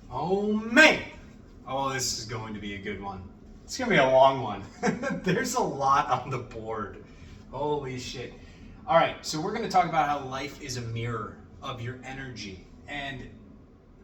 Oh man! Oh, this is going to be a good one. It's going to be a long one. There's a lot on the board. Holy shit. All right, so we're going to talk about how life is a mirror of your energy. And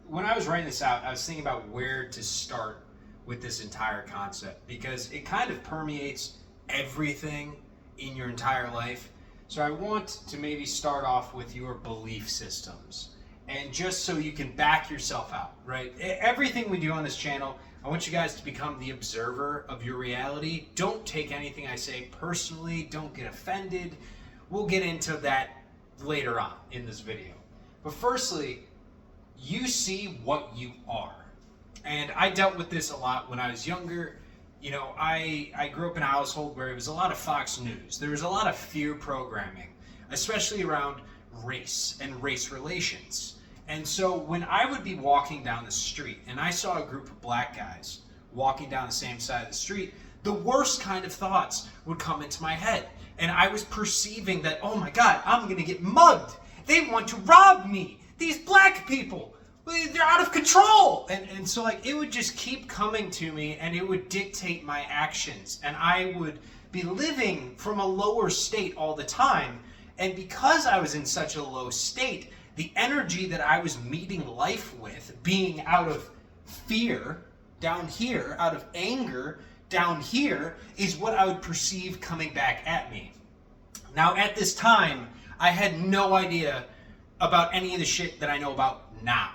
when I was writing this out, I was thinking about where to start with this entire concept because it kind of permeates everything in your entire life. So I want to maybe start off with your belief systems. And just so you can back yourself out, right? Everything we do on this channel, I want you guys to become the observer of your reality. Don't take anything I say personally. Don't get offended. We'll get into that later on in this video. But firstly, you see what you are. And I dealt with this a lot when I was younger. You know, I grew up in a household where it was a lot of Fox News. There was a lot of fear programming, especially around race and race relations. And so when I would be walking down the street and I saw a group of black guys walking down the same side of the street, the worst kind of thoughts would come into my head. And I was perceiving that, oh my God, I'm going to get mugged. They want to rob me. These black people, they're out of control. And so like it would just keep coming to me and it would dictate my actions. And I would be living from a lower state all the time. And because I was in such a low state, the energy that I was meeting life with, being out of fear down here, out of anger down here, is what I would perceive coming back at me. Now, at this time, I had no idea about any of the shit that I know about now.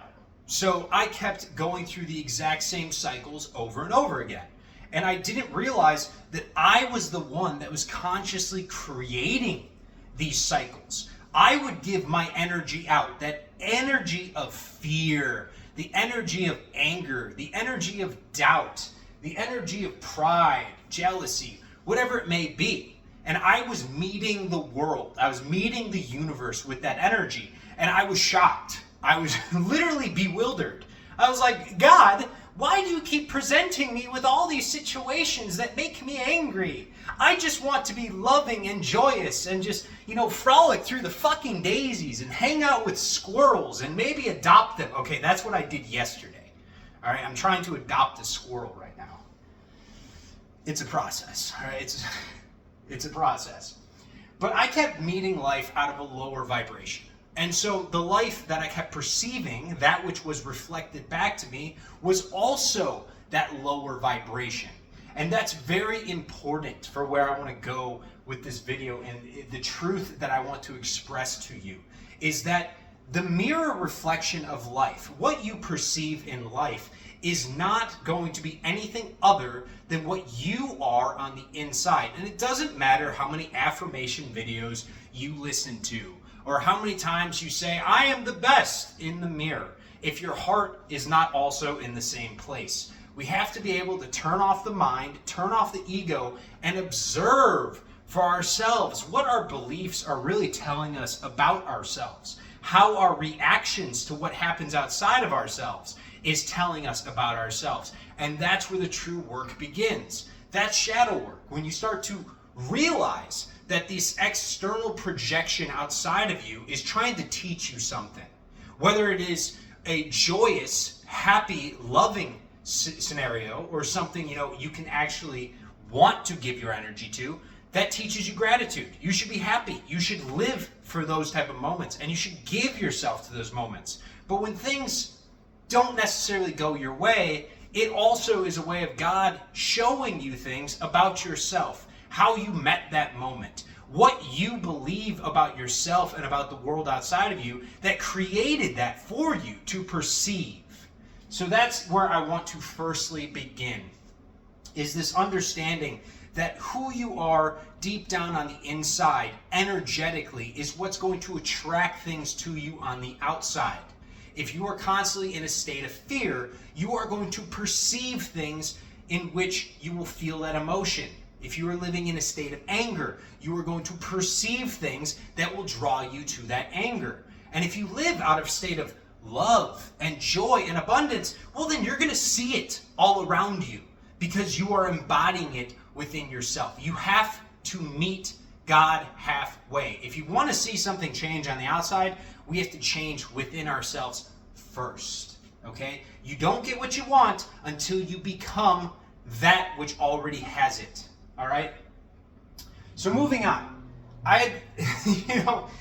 So I kept going through the exact same cycles over and over again. And I didn't realize that I was the one that was consciously creating these cycles. I would give my energy out, that energy of fear, the energy of anger, the energy of doubt, the energy of pride, jealousy, whatever it may be. And I was meeting the world. I was meeting the universe with that energy. And I was shocked. I was literally bewildered. I was like, God, why do you keep presenting me with all these situations that make me angry? I just want to be loving and joyous and just, frolic through the fucking daisies and hang out with squirrels and maybe adopt them. Okay, that's what I did yesterday. All right, I'm trying to adopt a squirrel right now. It's a process, all right? It's a process. But I kept meeting life out of a lower vibration. And so the life that I kept perceiving, that which was reflected back to me, was also that lower vibration. And that's very important for where I want to go with this video. And the truth that I want to express to you is that the mirror reflection of life, what you perceive in life, is not going to be anything other than what you are on the inside. And it doesn't matter how many affirmation videos you listen to, or how many times you say, I am the best in the mirror, if your heart is not also in the same place. We have to be able to turn off the mind, turn off the ego, and observe for ourselves what our beliefs are really telling us about ourselves, how our reactions to what happens outside of ourselves is telling us about ourselves. And that's where the true work begins. That's shadow work. When you start to realize that this external projection outside of you is trying to teach you something. Whether it is a joyous, happy, loving scenario or something you can actually want to give your energy to, that teaches you gratitude. You should be happy. You should live for those type of moments and you should give yourself to those moments. But when things don't necessarily go your way, it also is a way of God showing you things about yourself. How you met that moment, what you believe about yourself and about the world outside of you that created that for you to perceive. So that's where I want to firstly begin, is this understanding that who you are deep down on the inside, energetically, is what's going to attract things to you on the outside. If you are constantly in a state of fear, you are going to perceive things in which you will feel that emotion. If you are living in a state of anger, you are going to perceive things that will draw you to that anger. And if you live out of a state of love and joy and abundance, well, then you're going to see it all around you because you are embodying it within yourself. You have to meet God halfway. If you want to see something change on the outside, we have to change within ourselves first. Okay? You don't get what you want until you become that which already has it. All right? So moving on.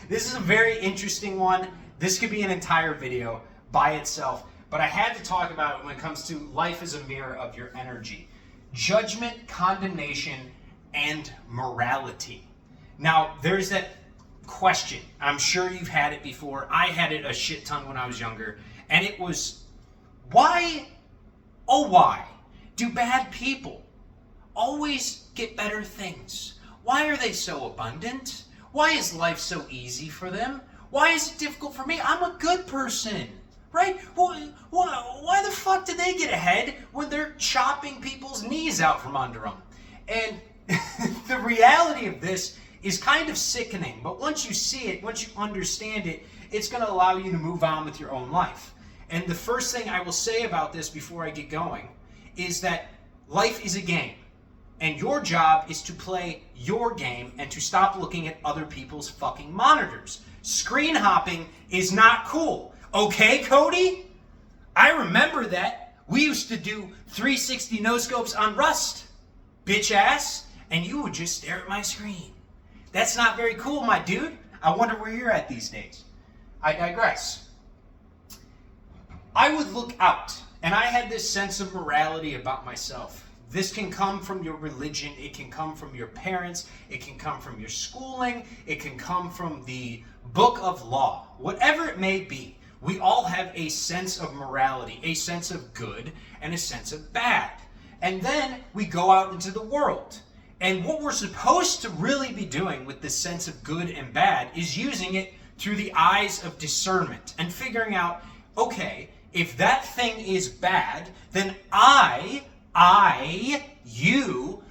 This is a very interesting one. This could be an entire video by itself, but I had to talk about it when it comes to life as a mirror of your energy. Judgment, condemnation, and morality. Now, there's that question. I'm sure you've had it before. I had it a shit ton when I was younger, and it was, why, oh why, do bad people always get better things? Why are they so abundant? Why is life so easy for them? Why is it difficult for me? I'm a good person, right? Why the fuck did they get ahead when they're chopping people's knees out from under them? And the reality of this is kind of sickening, but once you see it, once you understand it, it's going to allow you to move on with your own life. And the first thing I will say about this before I get going is that life is a game. And your job is to play your game and to stop looking at other people's fucking monitors. Screen hopping is not cool. Okay, Cody? I remember that. We used to do 360 no-scopes on Rust, bitch ass, and you would just stare at my screen. That's not very cool, my dude. I wonder where you're at these days. I digress. I would look out, and I had this sense of morality about myself. This can come from your religion, it can come from your parents, it can come from your schooling, it can come from the book of law. Whatever it may be, we all have a sense of morality, a sense of good, and a sense of bad. And then we go out into the world. And what we're supposed to really be doing with this sense of good and bad is using it through the eyes of discernment and figuring out, okay, if that thing is bad, then you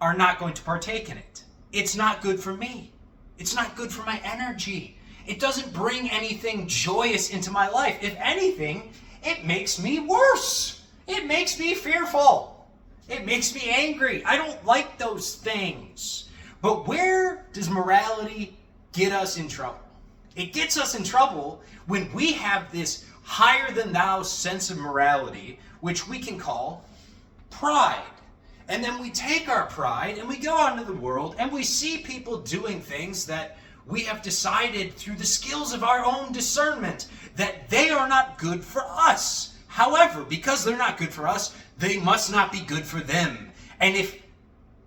are not going to partake in it. It's not good for me. It's not good for my energy. It doesn't bring anything joyous into my life. If anything, it makes me worse. It makes me fearful. It makes me angry. I don't like those things. But where does morality get us in trouble? It gets us in trouble when we have this higher than thou sense of morality, which we can call pride. And then we take our pride and we go out into the world and we see people doing things that we have decided through the skills of our own discernment that they are not good for us. However, because they're not good for us, they must not be good for them. And if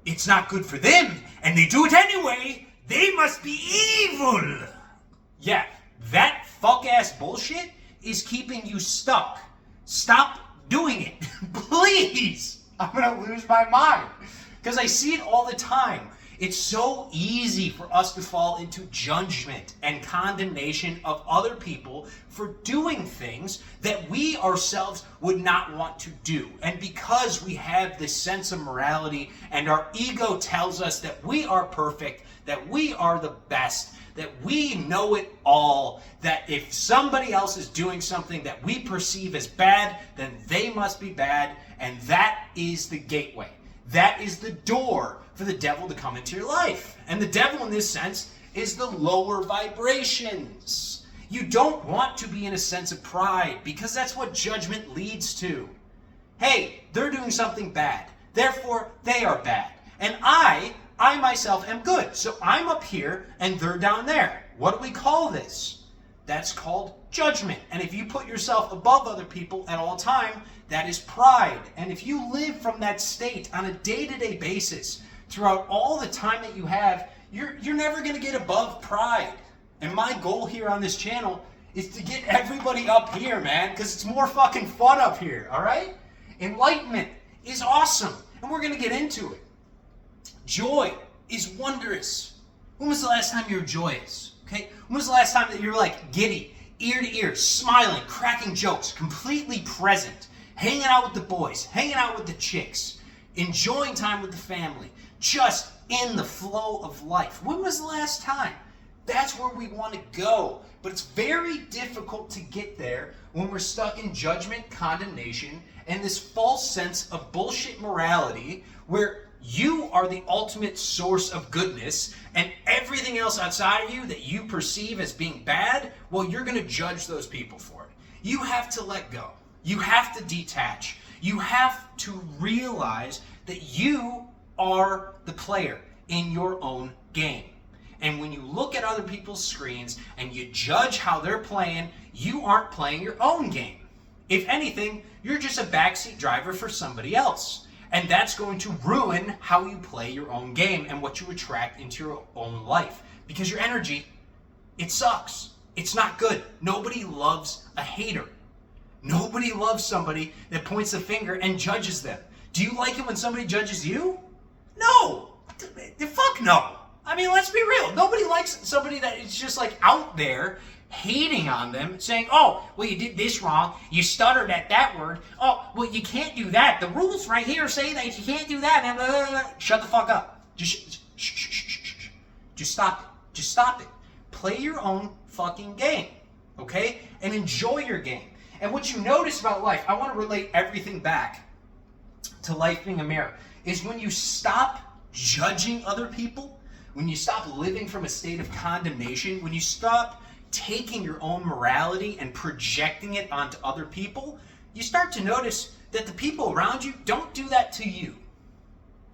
it's not good for them and they do it anyway, they must be evil. Yeah, that fuck-ass bullshit is keeping you stuck. Stop doing it. Please. I'm going to lose my mind. Because I see it all the time. It's so easy for us to fall into judgment and condemnation of other people for doing things that we ourselves would not want to do. And because we have this sense of morality and our ego tells us that we are perfect, that we are the best, that we know it all, that if somebody else is doing something that we perceive as bad, then they must be bad, and that is the gateway. That is the door for the devil to come into your life. And the devil in this sense is the lower vibrations. You don't want to be in a sense of pride because that's what judgment leads to. Hey, they're doing something bad, therefore they are bad. And I myself am good. So I'm up here and they're down there. What do we call this? That's called judgment. And if you put yourself above other people at all time, that is pride. And if you live from that state on a day-to-day basis throughout all the time that you have, you're never going to get above pride. And my goal here on this channel is to get everybody up here, man, because it's more fucking fun up here, all right? Enlightenment is awesome, and we're going to get into it. Joy is wondrous. When was the last time you were joyous? Okay? When was the last time that you were like giddy, ear to ear, smiling, cracking jokes, completely present, hanging out with the boys, hanging out with the chicks, enjoying time with the family, just in the flow of life? When was the last time? That's where we want to go. But it's very difficult to get there when we're stuck in judgment, condemnation, and this false sense of bullshit morality where you are the ultimate source of goodness, and everything else outside of you that you perceive as being bad, well, you're going to judge those people for it. You have to let go. You have to detach. You have to realize that you are the player in your own game. And when you look at other people's screens and you judge how they're playing, you aren't playing your own game. If anything, you're just a backseat driver for somebody else. And that's going to ruin how you play your own game and what you attract into your own life. Because your energy, it sucks. It's not good. Nobody loves a hater. Nobody loves somebody that points the finger and judges them. Do you like it when somebody judges you? No. Fuck no. I mean, let's be real. Nobody likes somebody that is just like out there hating on them, saying, oh, well, you did this wrong. You stuttered at that word. Oh, well, you can't do that. The rules right here say that you can't do that. And blah, blah, blah. Shut the fuck up. Just stop it. Just stop it. Play your own fucking game, okay? And enjoy your game. And what you notice about life, I want to relate everything back to life being a mirror, is when you stop judging other people, when you stop living from a state of condemnation, when you stop taking your own morality and projecting it onto other people, you start to notice that the people around you don't do that to you.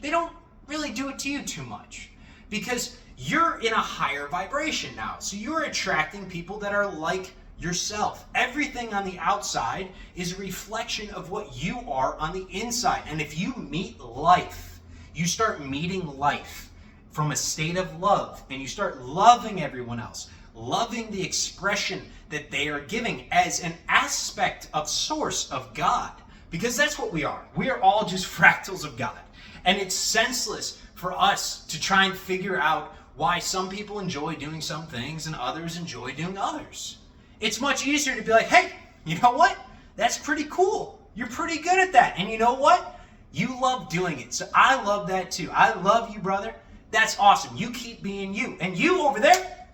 They don't really do it to you too much because you're in a higher vibration now. So you're attracting people that are like yourself. Everything on the outside is a reflection of what you are on the inside. And if you meet life, you start meeting life from a state of love, and you start loving everyone else, loving the expression that they are giving as an aspect of source of God, because that's what we are. We are all just fractals of God. And it's senseless for us to try and figure out why some people enjoy doing some things and others enjoy doing others. It's much easier to be like, hey, you know what? That's pretty cool. You're pretty good at that. And you know what? You love doing it. So I love that too. I love you, brother. That's awesome. You keep being you. And you over there,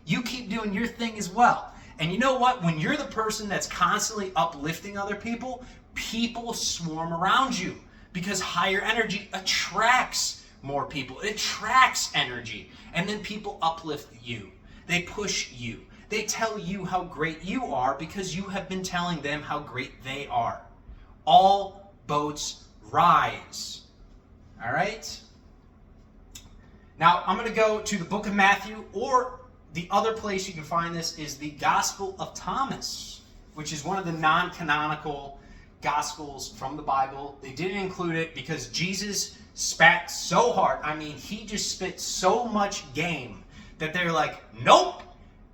you keep doing your thing as well. And you know what? When you're the person that's constantly uplifting other people, people swarm around you because higher energy attracts more people. It attracts energy. And then people uplift you. They push you. They tell you how great you are because you have been telling them how great they are. All boats rise. All right? Now, I'm going to go to the book of Matthew, or the other place you can find this is the Gospel of Thomas, which is one of the non-canonical Gospels from the Bible. They didn't include it because Jesus spat so hard. I mean, he just spit so much game that they're like, nope,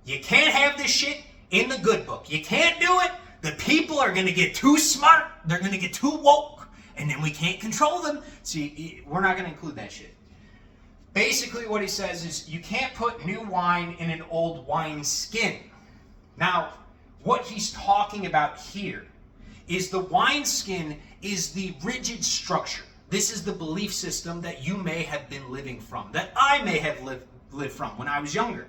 you can't have this shit in the good book. You can't do it. The people are going to get too smart. They're going to get too woke, and then we can't control them. See, we're not going to include that shit. Basically what he says is you can't put new wine in an old wine skin. Now, what he's talking about here is the wine skin is the rigid structure. This is the belief system that you may have been living from, that I may have lived from when I was younger.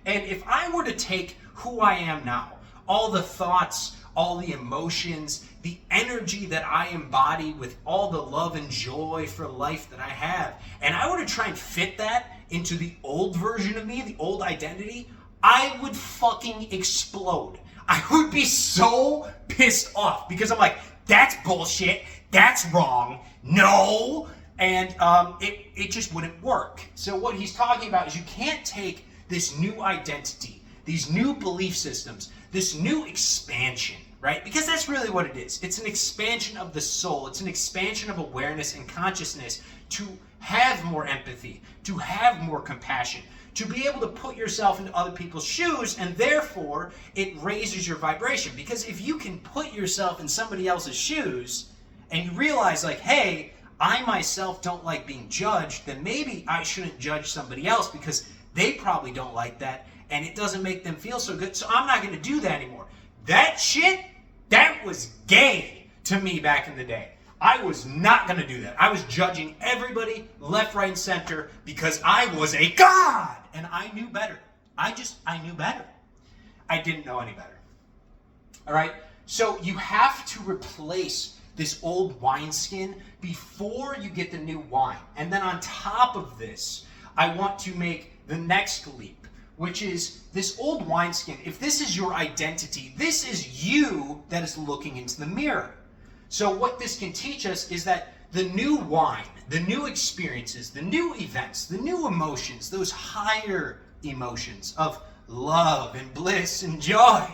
And if I were to take who I am now, all the thoughts, all the emotions, the energy that I embody with all the love and joy for life that I have, and I were to try and fit that into the old version of me, the old identity, I would fucking explode. I would be so pissed off because I'm like, that's bullshit, that's wrong, no, and it just wouldn't work. So what he's talking about is you can't take this new identity, these new belief systems, this new expansion, right? Because that's really what it is. It's an expansion of the soul. It's an expansion of awareness and consciousness to have more empathy, to have more compassion, to be able to put yourself into other people's shoes, and therefore it raises your vibration. Because if you can put yourself in somebody else's shoes and you realize like, hey, I myself don't like being judged, then maybe I shouldn't judge somebody else because they probably don't like that and it doesn't make them feel so good, so I'm not going to do that anymore. That shit, that was gay to me back in the day. I was not going to do that. I was judging everybody left, right, and center because I was a god and I knew better. I knew better. I didn't know any better. All right? So you have to replace this old wineskin before you get the new wine. And then on top of this, I want to make the next leap, which is this old wineskin. If this is your identity, this is you that is looking into the mirror. So what this can teach us is that the new wine, the new experiences, the new events, the new emotions, those higher emotions of love and bliss and joy,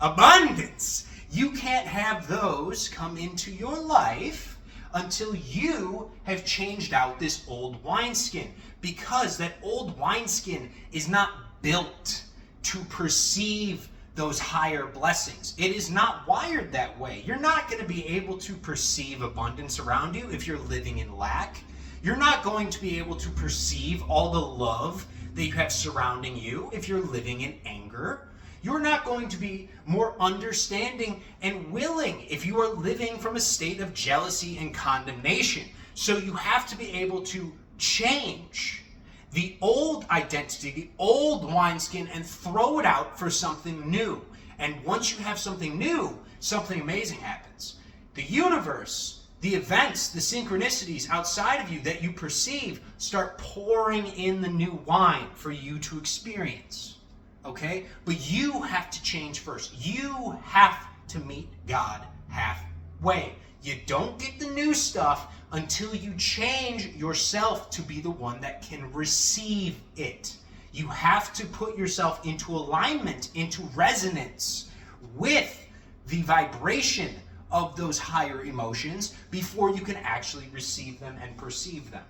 abundance, you can't have those come into your life until you have changed out this old wineskin, because that old wineskin is not built to perceive those higher blessings. It is not wired that way. You're not going to be able to perceive abundance around you if you're living in lack. You're not going to be able to perceive all the love that you have surrounding you if you're living in anger. You're not going to be more understanding and willing if you are living from a state of jealousy and condemnation. So you have to be able to change the old identity, the old wineskin, and throw it out for something new. And once you have something new, something amazing happens. The universe, the events, the synchronicities outside of you that you perceive start pouring in the new wine for you to experience. Okay? But you have to change first. You have to meet God halfway. You don't get the new stuff until you change yourself to be the one that can receive it. You have to put yourself into alignment, into resonance with the vibration of those higher emotions before you can actually receive them and perceive them.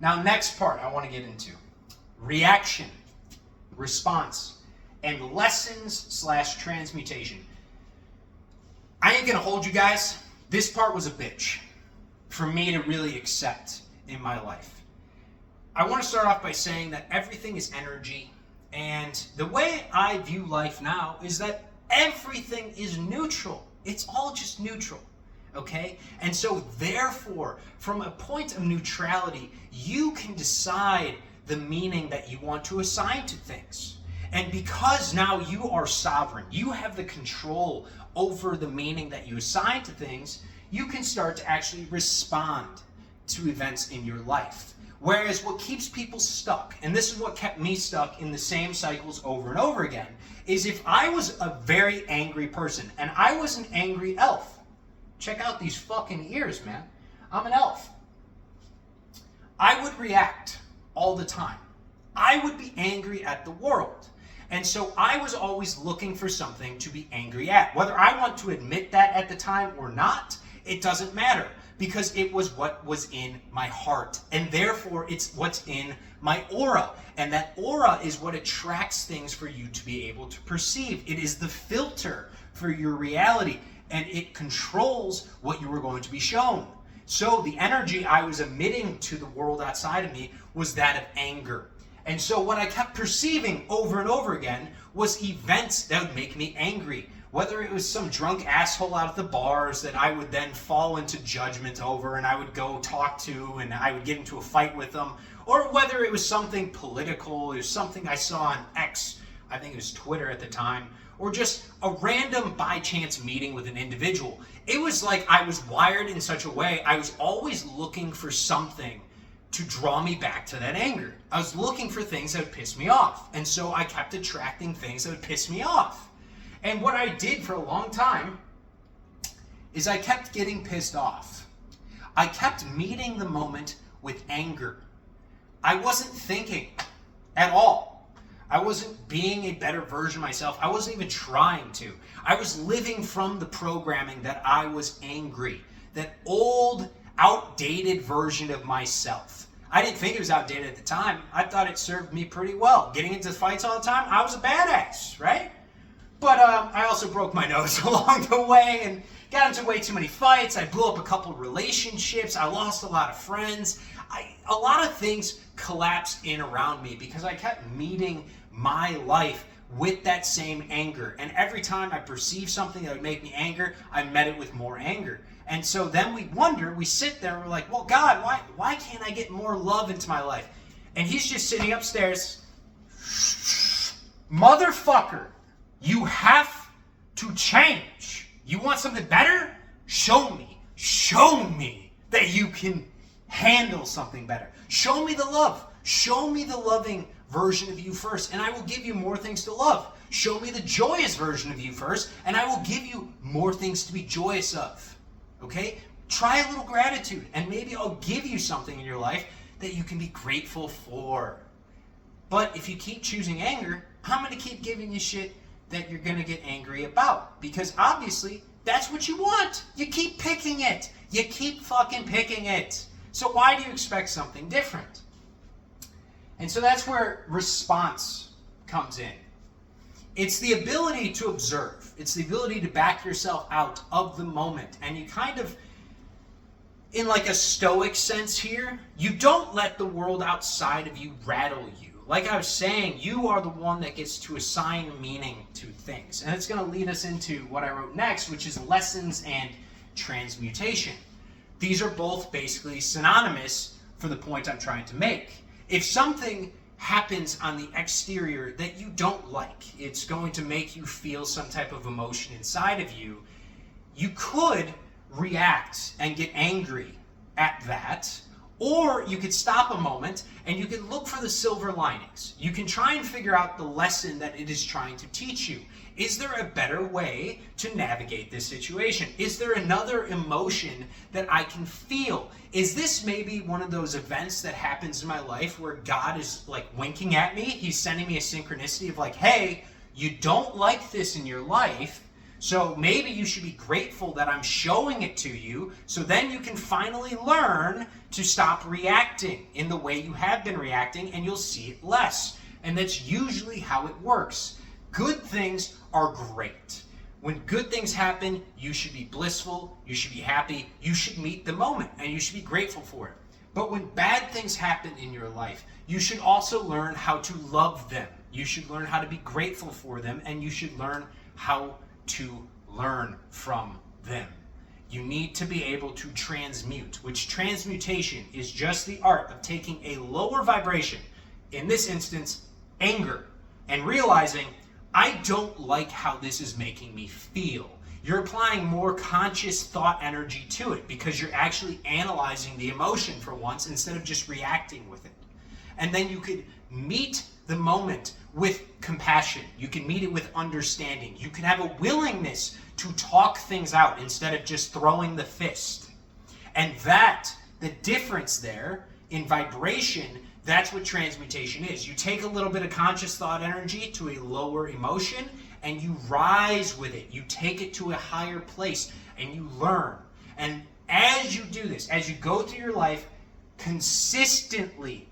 Now, next part I want to get into: reaction, response, and lessons/transmutation. I ain't gonna hold you guys. This part was a bitch for me to really accept in my life. I want to start off by saying that everything is energy, and the way I view life now is that everything is neutral. It's all just neutral, okay? And so therefore, from a point of neutrality, you can decide the meaning that you want to assign to things. And because now you are sovereign, you have the control over the meaning that you assign to things, you can start to actually respond to events in your life. Whereas what keeps people stuck, and this is what kept me stuck in the same cycles over and over again, is if I was a very angry person, and I was an angry elf. Check out these fucking ears, man. I'm an elf. I would react all the time. I would be angry at the world. And so I was always looking for something to be angry at. Whether I want to admit that at the time or not, it doesn't matter, because it was what was in my heart. And therefore, it's what's in my aura. And that aura is what attracts things for you to be able to perceive. It is the filter for your reality, and it controls what you were going to be shown. So the energy I was emitting to the world outside of me was that of anger. And so what I kept perceiving over and over again was events that would make me angry. Whether it was some drunk asshole out at the bars that I would then fall into judgment over and I would go talk to and I would get into a fight with them, or whether it was something political, or something I saw on X, I think it was Twitter at the time, or just a random by chance meeting with an individual. It was like I was wired in such a way, I was always looking for something to draw me back to that anger. I was looking for things that would piss me off. And so I kept attracting things that would piss me off. And what I did for a long time is I kept getting pissed off. I kept meeting the moment with anger. I wasn't thinking at all. I wasn't being a better version of myself. I wasn't even trying to. I was living from the programming that I was angry. That old, outdated version of myself. I didn't think it was outdated at the time. I thought it served me pretty well. Getting into fights all the time, I was a badass, right? But I also broke my nose along the way and got into way too many fights. I blew up a couple relationships. I lost a lot of friends. A lot of things collapsed in around me because I kept meeting my life with that same anger. And every time I perceived something that would make me angry, I met it with more anger. And so then we wonder, we sit there and we're like, well, God, why can't I get more love into my life? And he's just sitting upstairs. Motherfucker, you have to change. You want something better? Show me. Show me that you can handle something better. Show me the love. Show me the loving version of you first, and I will give you more things to love. Show me the joyous version of you first, and I will give you more things to be joyous of. Okay? Try a little gratitude, and maybe I'll give you something in your life that you can be grateful for. But if you keep choosing anger, I'm going to keep giving you shit that you're going to get angry about. Because obviously, that's what you want. You keep picking it. You keep fucking picking it. So why do you expect something different? And so that's where response comes in. It's the ability to observe. It's the ability to back yourself out of the moment. And you kind of, in like a stoic sense here, you don't let the world outside of you rattle you. Like I was saying, you are the one that gets to assign meaning to things. And it's going to lead us into what I wrote next, which is lessons and transmutation. These are both basically synonymous for the point I'm trying to make. If something happens on the exterior that you don't like, it's going to make you feel some type of emotion inside of you, you could react and get angry at that, or you could stop a moment and you can look for the silver linings. You can try and figure out the lesson that it is trying to teach you. Is there a better way to navigate this situation? Is there another emotion that I can feel? Is this maybe one of those events that happens in my life where God is like winking at me? He's sending me a synchronicity of like, hey, you don't like this in your life, so maybe you should be grateful that I'm showing it to you, so then you can finally learn to stop reacting in the way you have been reacting, and you'll see it less. And that's usually how it works. Good things are great. When good things happen, you should be blissful, you should be happy, you should meet the moment, and you should be grateful for it. But when bad things happen in your life, you should also learn how to love them. You should learn how to be grateful for them, and you should learn how to learn from them. You need to be able to transmute, which transmutation is just the art of taking a lower vibration, in this instance, anger, and realizing, I don't like how this is making me feel. You're applying more conscious thought energy to it because you're actually analyzing the emotion for once instead of just reacting with it. And then you could meet the moment with compassion. You can meet it with understanding. You can have a willingness to talk things out instead of just throwing the fist. And the difference there in vibration, that's what transmutation is. You take a little bit of conscious thought energy to a lower emotion and you rise with it. You take it to a higher place and you learn. And as you do this, as you go through your life, consistently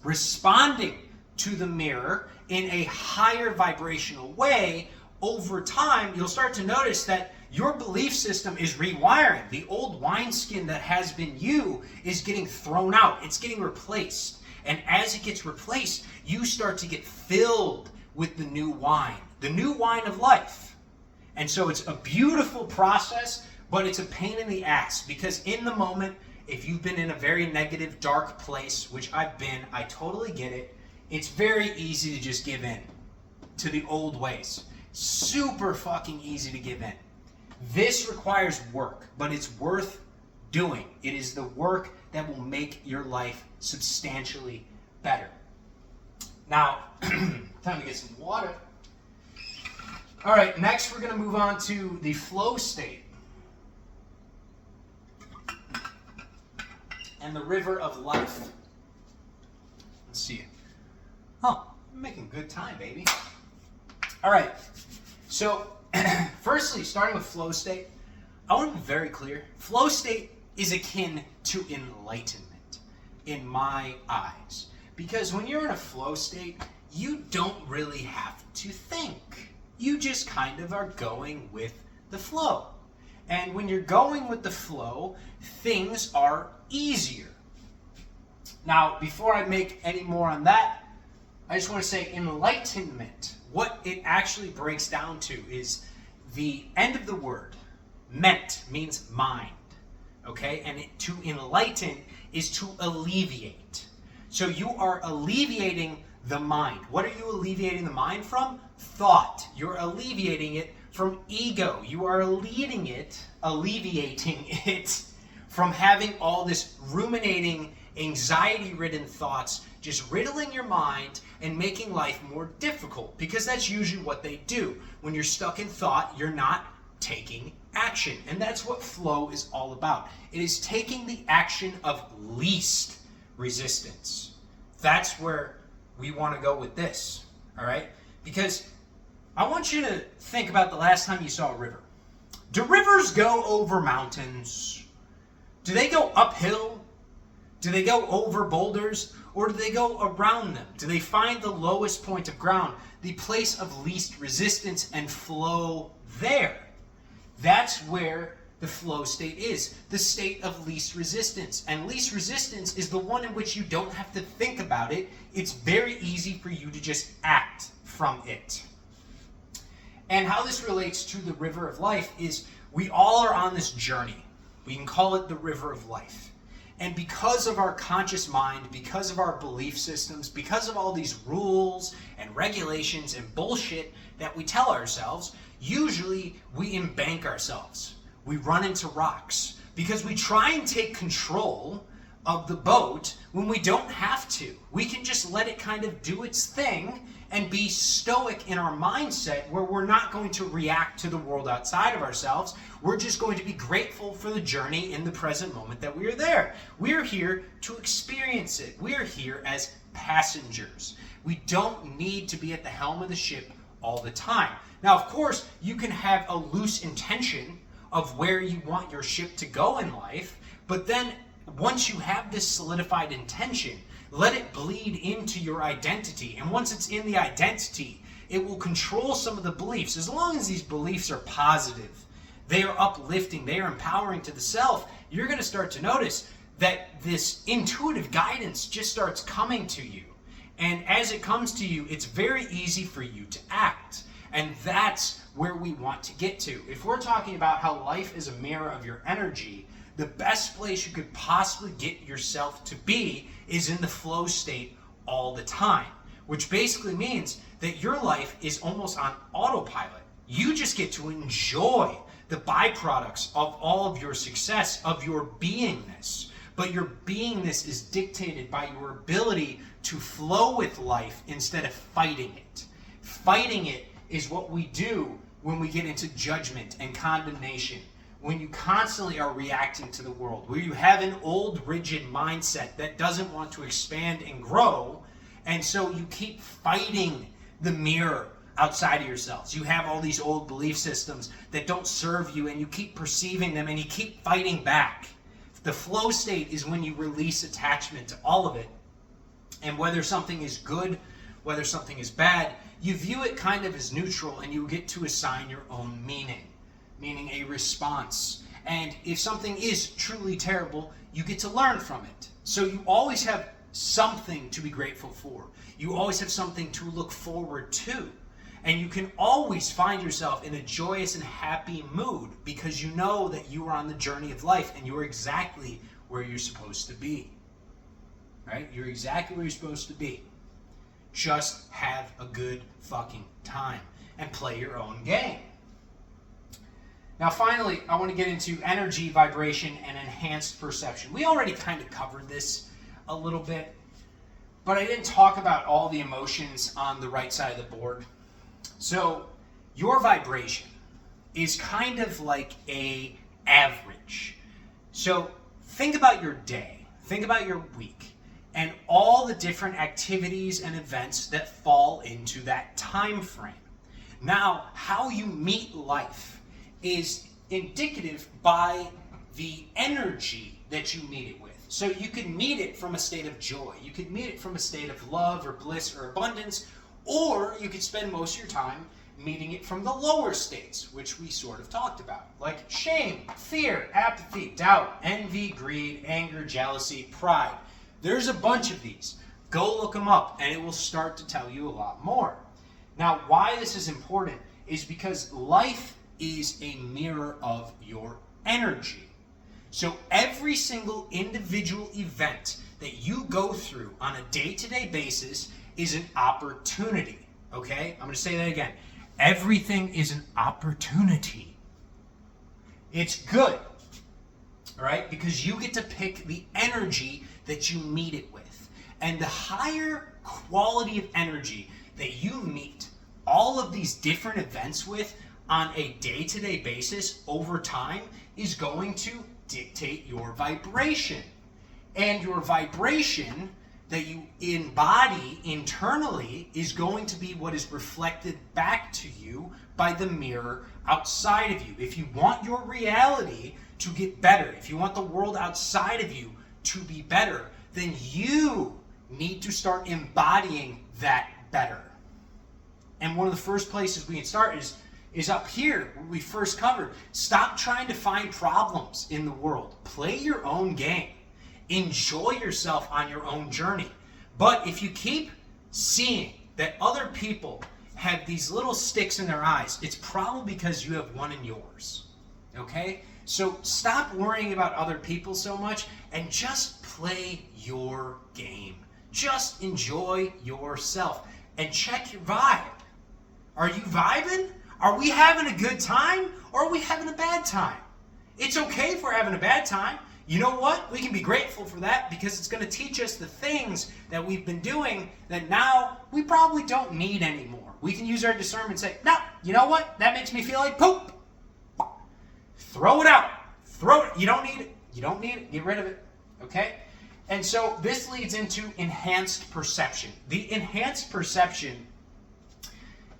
responding to the mirror in a higher vibrational way, over time, you'll start to notice that your belief system is rewiring. The old wineskin that has been you is getting thrown out. It's getting replaced. And as it gets replaced, you start to get filled with the new wine of life. And so it's a beautiful process, but it's a pain in the ass because in the moment, if you've been in a very negative, dark place, which I've been, I totally get it. It's very easy to just give in to the old ways. Super fucking easy to give in. This requires work, but it's worth doing. It is the work that will make your life substantially better. Now, time to get some water. All right, next we're going to move on to the flow state and the river of life. Let's see. Oh, I'm making good time, baby. All right, so firstly, starting with flow state, I want to be very clear. Flow state is akin to enlightenment in my eyes. Because when you're in a flow state, you don't really have to think. You just kind of are going with the flow. And when you're going with the flow, things are easier. Now, before I make any more on that, I just want to say enlightenment. What it actually breaks down to is the end of the word. Ment means mind. Okay? And to enlighten is to alleviate. So you are alleviating the mind. What are you alleviating the mind from? Thought. You're alleviating it from ego. You are alleviating it from having all this ruminating anxiety-ridden thoughts just riddling your mind and making life more difficult, because that's usually what they do. When you're stuck in thought, you're not taking action. And that's what flow is all about. It is taking the action of least resistance. That's where we want to go with this, all right? Because I want you to think about the last time you saw a river. Do rivers go over mountains? Do they go uphill? Do they go over boulders? Or do they go around them? Do they find the lowest point of ground, the place of least resistance, and flow there? That's where the flow state is, the state of least resistance. And least resistance is the one in which you don't have to think about it. It's very easy for you to just act from it. And how this relates to the river of life is we all are on this journey. We can call it the river of life. And because of our conscious mind, because of our belief systems, because of all these rules and regulations and bullshit that we tell ourselves, usually we embank ourselves. We run into rocks because we try and take control of the boat when we don't have to. We can just let it kind of do its thing and be stoic in our mindset, where we're not going to react to the world outside of ourselves. We're just going to be grateful for the journey in the present moment that we are there. We're here to experience it. We're here as passengers. We don't need to be at the helm of the ship all the time. Now, of course, you can have a loose intention of where you want your ship to go in life, but then once you have this solidified intention, let it bleed into your identity. And once it's in the identity, it will control some of the beliefs. As long as these beliefs are positive, they are uplifting, they are empowering to the self, you're going to start to notice that this intuitive guidance just starts coming to you. And as it comes to you, it's very easy for you to act. And that's where we want to get to. If we're talking about how life is a mirror of your energy, the best place you could possibly get yourself to be is in the flow state all the time, which basically means that your life is almost on autopilot. You just get to enjoy the byproducts of all of your success, of your beingness. But your beingness is dictated by your ability to flow with life instead of fighting it. Fighting it is what we do when we get into judgment and condemnation. When you constantly are reacting to the world, where you have an old rigid mindset that doesn't want to expand and grow, and so you keep fighting the mirror outside of yourselves. You have all these old belief systems that don't serve you, and you keep perceiving them, and you keep fighting back. The flow state is when you release attachment to all of it, and whether something is good, whether something is bad, you view it kind of as neutral, and you get to assign your own meaning a response. And if something is truly terrible, you get to learn from it. So you always have something to be grateful for. You always have something to look forward to. And you can always find yourself in a joyous and happy mood because you know that you are on the journey of life and you are exactly where you're supposed to be. Right? You're exactly where you're supposed to be. Just have a good fucking time and play your own game. Now, finally, I want to get into energy, vibration, and enhanced perception. We already kind of covered this a little bit, but I didn't talk about all the emotions on the right side of the board. So, your vibration is kind of like a average. So, think about your day, think about your week, and all the different activities and events that fall into that time frame. Now, how you meet life is indicative by the energy that you meet it with. So you can meet it from a state of joy. You could meet it from a state of love or bliss or abundance, or you could spend most of your time meeting it from the lower states, which we sort of talked about, like shame, fear, apathy, doubt, envy, greed, anger, jealousy, pride. There's a bunch of these. Go look them up, and it will start to tell you a lot more. Now, why this is important is because life is a mirror of your energy. So every single individual event that you go through on a day-to-day basis is an opportunity. Okay? I'm going to say that again. Everything is an opportunity. It's good. All right? Because you get to pick the energy that you meet it with. And the higher quality of energy that you meet all of these different events with on a day-to-day basis over time is going to dictate your vibration. And your vibration that you embody internally is going to be what is reflected back to you by the mirror outside of you. If you want your reality to get better, if you want the world outside of you to be better, then you need to start embodying that better. And one of the first places we can start is up here, where we first covered. Stop trying to find problems in the world. Play your own game. Enjoy yourself on your own journey. But if you keep seeing that other people have these little sticks in their eyes, it's probably because you have one in yours. Okay? So stop worrying about other people so much and just play your game. Just enjoy yourself and check your vibe. Are you vibing? Are we having a good time or are we having a bad time? It's okay if we're having a bad time. You know what? We can be grateful for that because it's going to teach us the things that we've been doing that now we probably don't need anymore. We can use our discernment and say, no, you know what? That makes me feel like poop. Throw it out. Throw it. You don't need it. You don't need it. Get rid of it. Okay? And so this leads into enhanced perception. The enhanced perception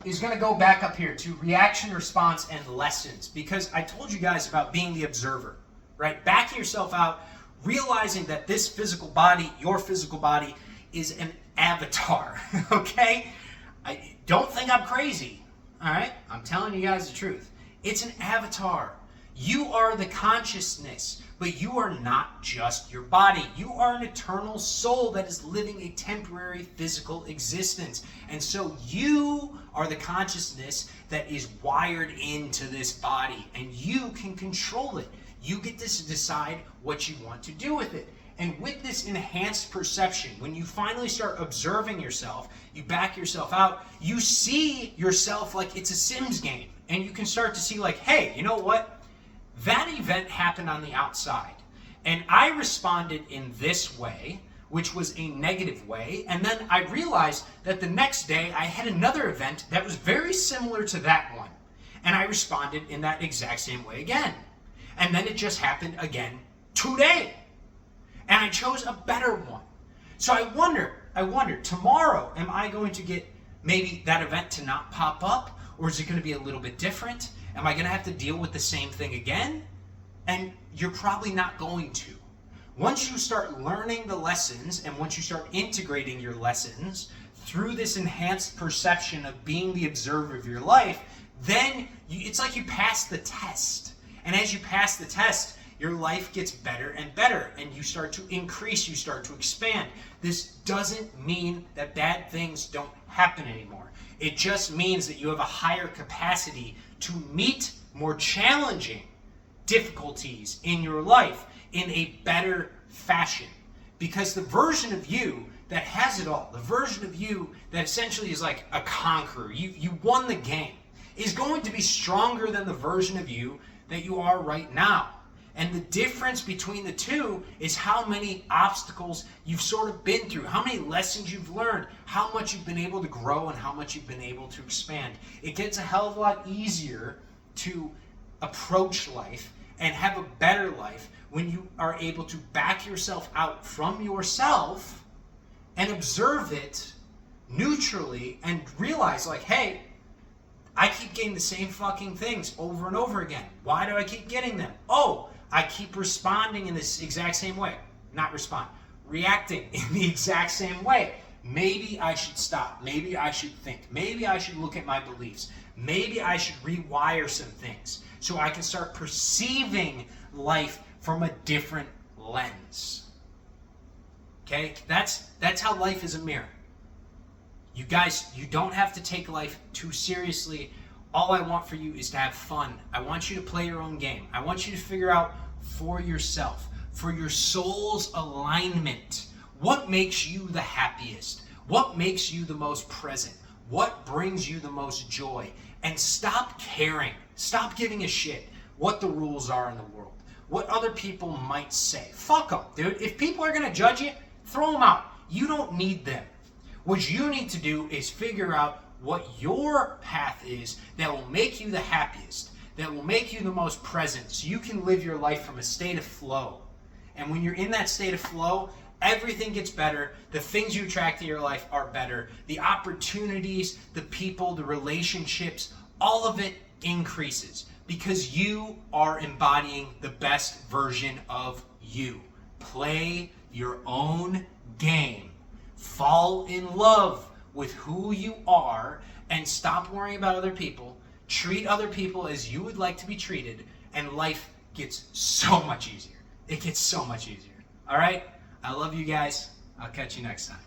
is going to go back up here to reaction, response, and lessons, because I told you guys about being the observer, right? Backing yourself out, realizing that this physical body, your physical body, is an avatar, okay? I don't think I'm crazy, all right? I'm telling you guys the truth. It's an avatar. You are the consciousness, but you are not just your body. You are an eternal soul that is living a temporary physical existence. And so you are the consciousness that is wired into this body, and you can control it. You get to decide what you want to do with it. And with this enhanced perception, when you finally start observing yourself, you back yourself out, you see yourself like it's a Sims game. And you can start to see like, hey, you know what? That event happened on the outside, and I responded in this way, which was a negative way, and then I realized that the next day I had another event that was very similar to that one, and I responded in that exact same way again. And then it just happened again today, and I chose a better one. So I wonder, tomorrow, am I going to get maybe that event to not pop up, or is it going to be a little bit different? Am I going to have to deal with the same thing again? And you're probably not going to. Once you start learning the lessons and once you start integrating your lessons through this enhanced perception of being the observer of your life, then it's like you pass the test. And as you pass the test, your life gets better and better, and you start to increase, you start to expand. This doesn't mean that bad things don't happen anymore. It just means that you have a higher capacity to meet more challenging difficulties in your life in a better fashion. Because the version of you that has it all, the version of you that essentially is like a conqueror, you won the game, is going to be stronger than the version of you that you are right now. And the difference between the two is how many obstacles you've sort of been through, how many lessons you've learned, how much you've been able to grow, and how much you've been able to expand. It gets a hell of a lot easier to approach life and have a better life when you are able to back yourself out from yourself and observe it neutrally and realize like, hey, I keep getting the same fucking things over and over again. Why do I keep getting them? Oh, I keep responding in this exact same way. Not respond, reacting in the exact same way. Maybe I should stop. Maybe I should think. Maybe I should look at my beliefs. Maybe I should rewire some things so I can start perceiving life from a different lens. Okay? That's how life is a mirror. You guys, you don't have to take life too seriously. All I want for you is to have fun. I want you to play your own game. I want you to figure out for yourself, for your soul's alignment, what makes you the happiest? What makes you the most present? What brings you the most joy? And stop caring. Stop giving a shit what the rules are in the world. what other people might say. Fuck them, dude. If people are going to judge you, throw them out. You don't need them. What you need to do is figure out what your path is that will make you the happiest, that will make you the most present, so you can live your life from a state of flow. And when you're in that state of flow, everything gets better. The things you attract to your life are better. The opportunities, the people, the relationships, all of it increases because you are embodying the best version of you. Play your own game. Fall in love with who you are and stop worrying about other people. Treat other people as you would like to be treated, and life gets so much easier. It gets so much easier. All right? I love you guys. I'll catch you next time.